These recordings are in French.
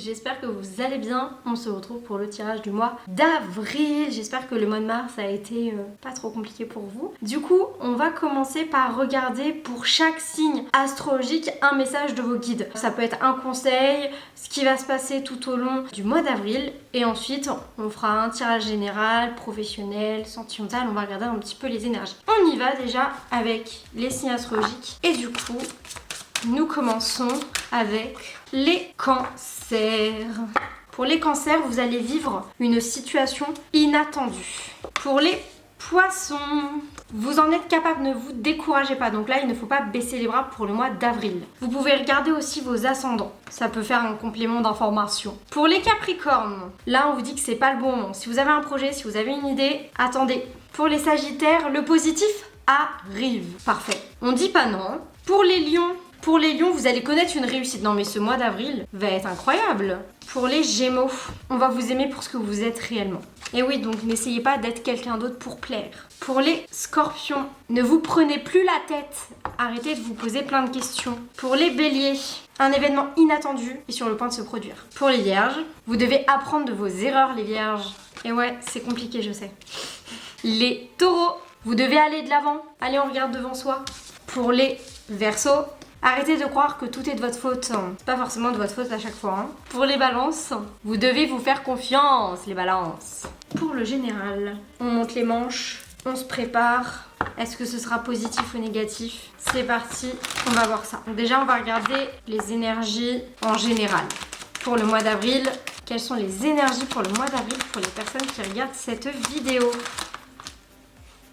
j'espère que vous allez bien. On se retrouve pour le tirage du mois d'avril. J'espère que le mois de mars a été pas trop compliqué pour vous. Du coup, on va commencer par regarder pour chaque signe astrologique un message de vos guides. Ça peut être un conseil, ce qui va se passer tout au long du mois d'avril. Et ensuite, on fera un tirage général, professionnel, sentimental. On va regarder un petit peu les énergies. On y va déjà avec les signes astrologiques. Et du coup, nous commençons avec les cancers. Pour les cancers, vous allez vivre une situation inattendue. Pour les poissons, vous en êtes capable, ne vous découragez pas. Donc là, il ne faut pas baisser les bras pour le mois d'avril. Vous pouvez regarder aussi vos ascendants. Ça peut faire un complément d'information. Pour les capricornes, là, on vous dit que c'est pas le bon moment. Si vous avez un projet, si vous avez une idée, attendez. Pour les sagittaires, le positif arrive. Parfait. On dit pas non. Pour les lions, vous allez connaître une réussite. Non mais ce mois d'avril va être incroyable. Pour les gémeaux, on va vous aimer pour ce que vous êtes réellement. Et oui, donc n'essayez pas d'être quelqu'un d'autre pour plaire. Pour les scorpions, ne vous prenez plus la tête. Arrêtez de vous poser plein de questions. Pour les béliers, un événement inattendu est sur le point de se produire. Pour les vierges, vous devez apprendre de vos erreurs, les vierges. Et ouais, c'est compliqué, je sais. Les taureaux, vous devez aller de l'avant. Allez, on regarde devant soi. Pour les verseaux, arrêtez de croire que tout est de votre faute. C'est pas forcément de votre faute à chaque fois. Pour les balances, vous devez vous faire confiance, les balances. Pour le général, on monte les manches, on se prépare. Est-ce que ce sera positif ou négatif? C'est parti, on va voir ça. Donc déjà, on va regarder les énergies en général. Pour le mois d'avril, quelles sont les énergies pour le mois d'avril pour les personnes qui regardent cette vidéo?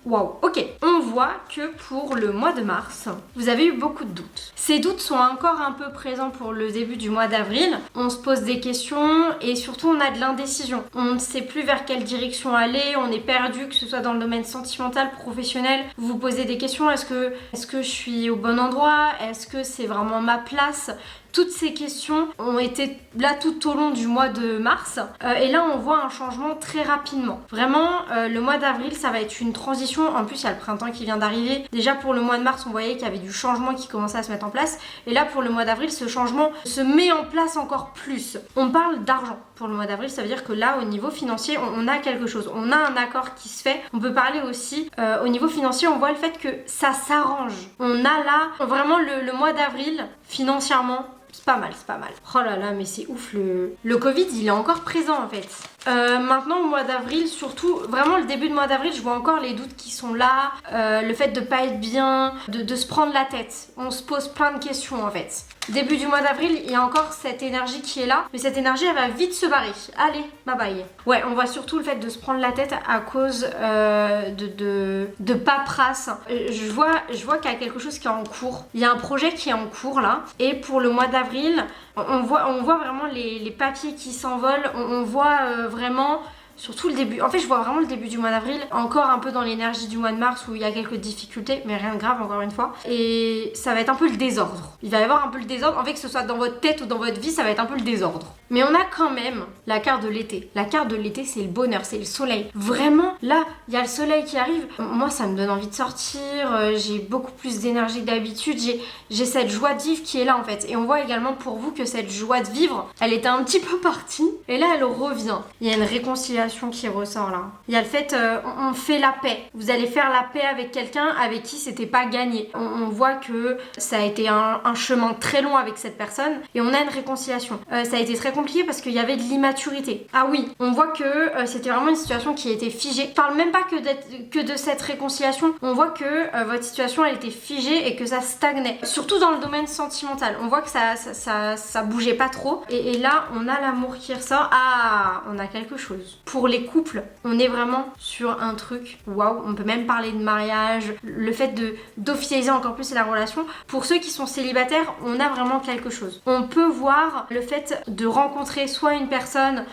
Waouh, ok. On voit que pour le mois de mars, vous avez eu beaucoup de doutes. Ces doutes sont encore un peu présents pour le début du mois d'avril. On se pose des questions et surtout on a de l'indécision. On ne sait plus vers quelle direction aller, on est perdu, que ce soit dans le domaine sentimental, professionnel. Vous vous posez des questions, est-ce que je suis au bon endroit? Est-ce que c'est vraiment ma place? Toutes ces questions ont été là tout au long du mois de mars et là on voit un changement très rapidement. Vraiment le mois d'avril ça va être une transition, en plus il y a le printemps qui vient d'arriver. Déjà pour le mois de mars on voyait qu'il y avait du changement qui commençait à se mettre en place et là pour le mois d'avril ce changement se met en place encore plus. On parle d'argent pour le mois d'avril, ça veut dire que là au niveau financier on a quelque chose, on a un accord qui se fait. On peut parler aussi au niveau financier, on voit le fait que ça s'arrange. On a là vraiment le mois d'avril financièrement. C'est pas mal, c'est pas mal. Oh là là, mais c'est ouf, le Covid, il est encore présent en fait. Maintenant, au mois d'avril, surtout, vraiment le début de mois d'avril, je vois encore les doutes qui sont là. Le fait de pas être bien, de se prendre la tête. On se pose plein de questions en fait. Début du mois d'avril, il y a encore cette énergie qui est là. Mais cette énergie, elle va vite se barrer. Allez, bye bye. Ouais, on voit surtout le fait de se prendre la tête à cause de paperasse. Je vois qu'il y a quelque chose qui est en cours. Il y a un projet qui est en cours là. Et pour le mois d'avril, on voit vraiment les papiers qui s'envolent. On voit vraiment... Surtout le début, en fait je vois vraiment le début du mois d'avril, encore un peu dans l'énergie du mois de mars où il y a quelques difficultés, mais rien de grave encore une fois. Et ça va être un peu le désordre. Il va y avoir un peu le désordre, en fait que ce soit dans votre tête ou dans votre vie, ça va être un peu le désordre. Mais on a quand même la carte de l'été. La carte de l'été c'est le bonheur, c'est le soleil. Vraiment, là, il y a le soleil qui arrive. Moi ça me donne envie de sortir, j'ai beaucoup plus d'énergie que d'habitude, j'ai cette joie de vivre qui est là en fait. Et on voit également pour vous que cette joie de vivre, elle était un petit peu partie, et là elle revient. Il y a une réconciliation qui ressort là. Il y a le fait, on fait la paix. Vous allez faire la paix avec quelqu'un avec qui c'était pas gagné. On voit que ça a été un chemin très long avec cette personne et on a une réconciliation. Ça a été très compliqué parce qu'il y avait de l'immaturité. Ah oui, on voit que c'était vraiment une situation qui était figée. Je parle même pas que de cette réconciliation. On voit que votre situation elle était figée et que ça stagnait. Surtout dans le domaine sentimental. On voit que ça bougeait pas trop. Et là, on a l'amour qui ressort. Ah, on a quelque chose. Pour les couples, on est vraiment sur un truc waouh, on peut même parler de mariage, le fait d'officialiser encore plus la relation. Pour ceux qui sont célibataires, on a vraiment quelque chose. On peut voir le fait de rencontrer soit une personne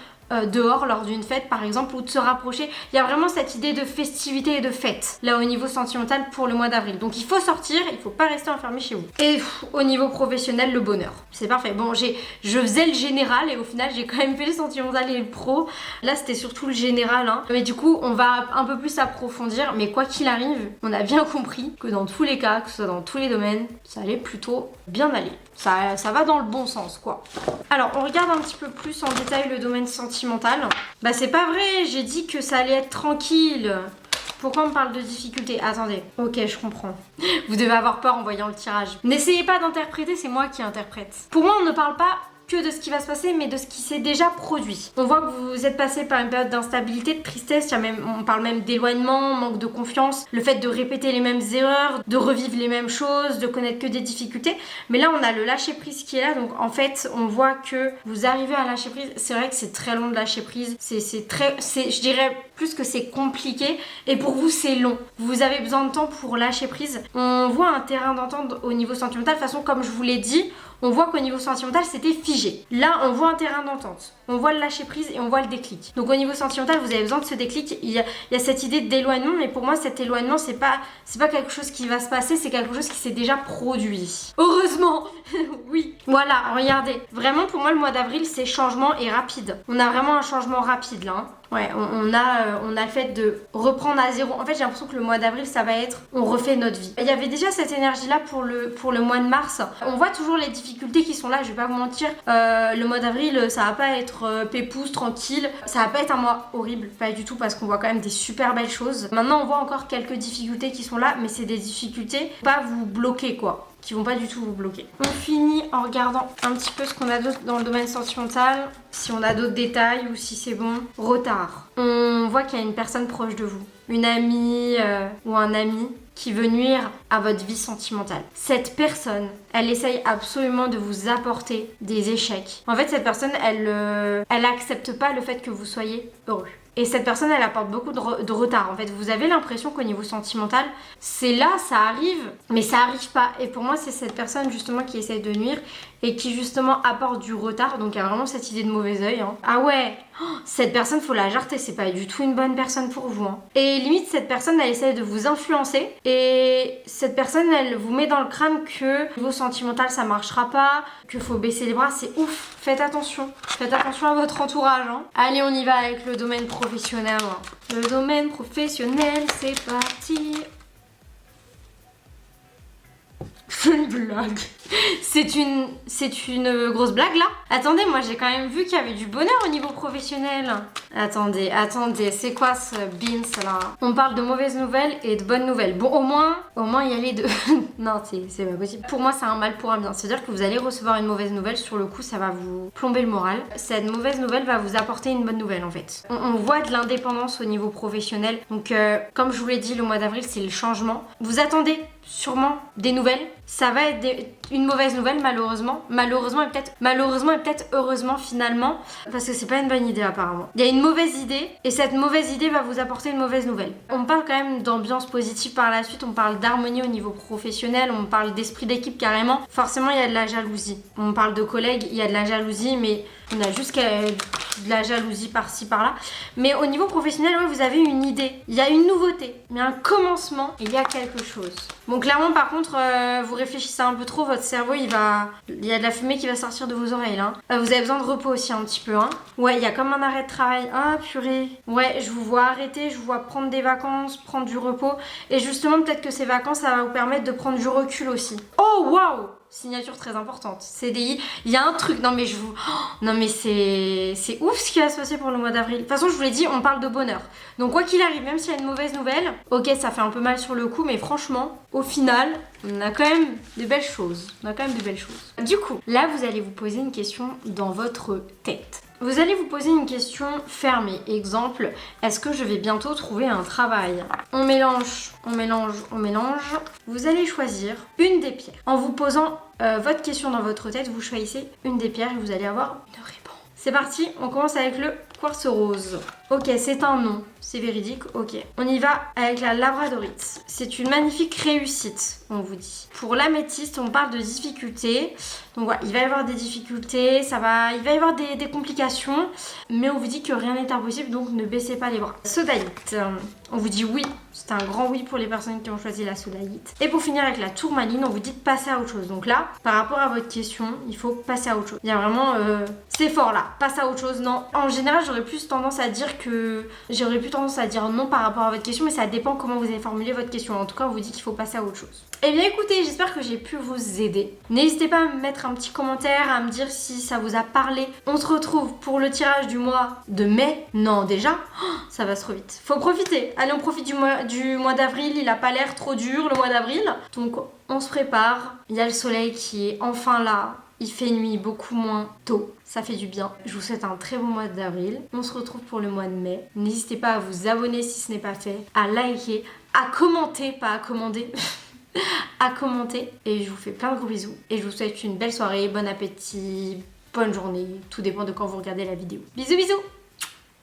dehors lors d'une fête par exemple, ou de se rapprocher. Il y a vraiment cette idée de festivité et de fête là au niveau sentimental pour le mois d'avril. Donc il faut sortir, il faut pas rester enfermé chez vous. Et au niveau professionnel, le bonheur. C'est parfait. Bon, je faisais le général et au final j'ai quand même fait le sentimental et le pro. Là c'était surtout le général hein. Mais du coup on va un peu plus approfondir. Mais quoi qu'il arrive, on a bien compris que dans tous les cas, que ce soit dans tous les domaines, ça allait plutôt bien aller. Ça va dans le bon sens quoi. Alors on regarde un petit peu plus en détail le domaine sentimental. Bah c'est pas vrai, j'ai dit que ça allait être tranquille. Pourquoi on me parle de difficulté? Attendez, ok je comprends. Vous devez avoir peur en voyant le tirage. N'essayez pas d'interpréter, c'est moi qui interprète. Pour moi on ne parle pas que de ce qui va se passer, mais de ce qui s'est déjà produit. On voit que vous êtes passé par une période d'instabilité, de tristesse, on parle même d'éloignement, manque de confiance, le fait de répéter les mêmes erreurs, de revivre les mêmes choses, de connaître que des difficultés. Mais là, on a le lâcher-prise qui est là, donc en fait, on voit que vous arrivez à lâcher prise. C'est vrai que c'est très long de lâcher prise, je dirais plus que c'est compliqué, et pour vous, c'est long. Vous avez besoin de temps pour lâcher prise. On voit un terrain d'entente au niveau sentimental, de toute façon, comme je vous l'ai dit, on voit qu'au niveau sentimental, c'était figé. Là, on voit un terrain d'entente. On voit le lâcher prise et on voit le déclic. Donc au niveau sentimental, vous avez besoin de ce déclic. Il y a cette idée d'éloignement, mais pour moi, cet éloignement, c'est pas quelque chose qui va se passer, c'est quelque chose qui s'est déjà produit. Heureusement. Oui. Voilà, regardez. Vraiment, pour moi, le mois d'avril, c'est changement et rapide. On a vraiment un changement rapide là. Hein. Ouais, on a le fait de reprendre à zéro. En fait, j'ai l'impression que le mois d'avril, ça va être on refait notre vie. Il y avait déjà cette énergie-là pour le mois de mars. On voit toujours les difficultés qui sont là, je vais pas vous mentir. Le mois d'avril, ça va pas être pépouze, tranquille. Ça va pas être un mois horrible, pas du tout, parce qu'on voit quand même des super belles choses. Maintenant, on voit encore quelques difficultés qui sont là, mais c'est des difficultés pas vous bloquer quoi. Qui vont pas du tout vous bloquer. On finit en regardant un petit peu ce qu'on a d'autre dans le domaine sentimental, si on a d'autres détails ou si c'est bon. Retard. On voit qu'il y a une personne proche de vous, une amie ou un ami qui veut nuire à votre vie sentimentale. Cette personne, elle essaye absolument de vous apporter des échecs. En fait, cette personne, elle accepte pas le fait que vous soyez heureux. Et cette personne, elle apporte beaucoup de retard. En fait, vous avez l'impression qu'au niveau sentimental, c'est là, ça arrive, mais ça arrive pas. Et pour moi, c'est cette personne justement qui essaye de nuire et qui justement apporte du retard. Donc il y a vraiment cette idée de mauvais œil. Hein. Ah ouais, cette personne, faut la jarter, c'est pas du tout une bonne personne pour vous. Hein. Et limite, cette personne, elle essaye de vous influencer. Et cette personne, elle vous met dans le crâne que niveau sentimental, ça marchera pas, qu'il faut baisser les bras. C'est ouf, faites attention. Faites attention à votre entourage. Hein. Allez, on y va avec le domaine professionnel. Hein. Le domaine professionnel, c'est parti. Une blague. C'est une grosse blague là. Attendez, moi j'ai quand même vu qu'il y avait du bonheur au niveau professionnel. Attendez, c'est quoi ce beans là? On parle de mauvaises nouvelles et de bonnes nouvelles. Bon, au moins il y a les deux. Non, c'est pas possible. Pour moi, c'est un mal pour un bien. C'est-à-dire que vous allez recevoir une mauvaise nouvelle, sur le coup, ça va vous plomber le moral. Cette mauvaise nouvelle va vous apporter une bonne nouvelle en fait. On voit de l'indépendance au niveau professionnel. Donc, comme je vous l'ai dit, le mois d'avril, c'est le changement. Vous attendez sûrement des nouvelles. Ça va être une mauvaise nouvelle malheureusement et peut-être heureusement finalement, parce que c'est pas une bonne idée apparemment. Il y a une mauvaise idée et cette mauvaise idée va vous apporter une mauvaise nouvelle. On parle quand même d'ambiance positive par la suite, on parle d'harmonie au niveau professionnel, on parle d'esprit d'équipe carrément. Forcément il y a de la jalousie. On parle de collègues, il y a de la jalousie, mais on a juste de la jalousie par-ci par-là. Mais au niveau professionnel, ouais, vous avez une idée. Il y a une nouveauté, il y a un commencement, il y a quelque chose. Bon, clairement, par contre, vous réfléchissez un peu trop, votre cerveau, il y a de la fumée qui va sortir de vos oreilles, là. Vous avez besoin de repos aussi un petit peu, hein. Ouais, il y a comme un arrêt de travail. Ah, purée. Ouais, je vous vois arrêter, je vous vois prendre des vacances, prendre du repos. Et justement, peut-être que ces vacances, ça va vous permettre de prendre du recul aussi. Oh, waouh! Signature très importante. CDI, il y a un truc. Non mais non mais c'est ouf ce qui va se passer pour le mois d'avril. De toute façon, je vous l'ai dit, on parle de bonheur. Donc quoi qu'il arrive, même s'il y a une mauvaise nouvelle, ok, ça fait un peu mal sur le coup, mais franchement, au final, on a quand même de belles choses. Du coup, là, vous allez vous poser une question dans votre tête. Vous allez vous poser une question fermée. Exemple, est-ce que je vais bientôt trouver un travail? On mélange. Vous allez choisir une des pierres. En vous posant votre question dans votre tête, vous choisissez une des pierres et vous allez avoir une réponse. C'est parti, on commence avec le quartz rose. Ok, c'est un nom, c'est véridique, ok. On y va avec la labradorite. C'est une magnifique réussite, on vous dit. Pour l'améthyste, on parle de difficultés. Donc voilà, il va y avoir des difficultés, il va y avoir des complications, mais on vous dit que rien n'est impossible, donc ne baissez pas les bras. Sodalite, on vous dit oui, c'est un grand oui pour les personnes qui ont choisi la sodalite. Et pour finir avec la tourmaline, on vous dit de passer à autre chose. Donc là, par rapport à votre question, il faut passer à autre chose. Il y a vraiment, c'est fort là, passe à autre chose. Non, en général, j'aurais plus tendance à dire non par rapport à votre question, mais ça dépend comment vous avez formulé votre question. En tout cas, on vous dit qu'il faut passer à autre chose. Eh bien écoutez, j'espère que j'ai pu vous aider. N'hésitez pas à me mettre un petit commentaire, à me dire si ça vous a parlé. On se retrouve pour le tirage du mois de mai. Non, déjà, ça va trop vite. Faut profiter. Allez, on profite du mois d'avril. Il a pas l'air trop dur le mois d'avril. Donc on se prépare. Il y a le soleil qui est enfin là. Il fait nuit beaucoup moins tôt, ça fait du bien. Je vous souhaite un très bon mois d'avril. On se retrouve pour le mois de mai. N'hésitez pas à vous abonner si ce n'est pas fait, à liker, à commenter, pas à commander, à commenter. Et je vous fais plein de gros bisous. Et je vous souhaite une belle soirée, bon appétit, bonne journée. Tout dépend de quand vous regardez la vidéo. Bisous bisous!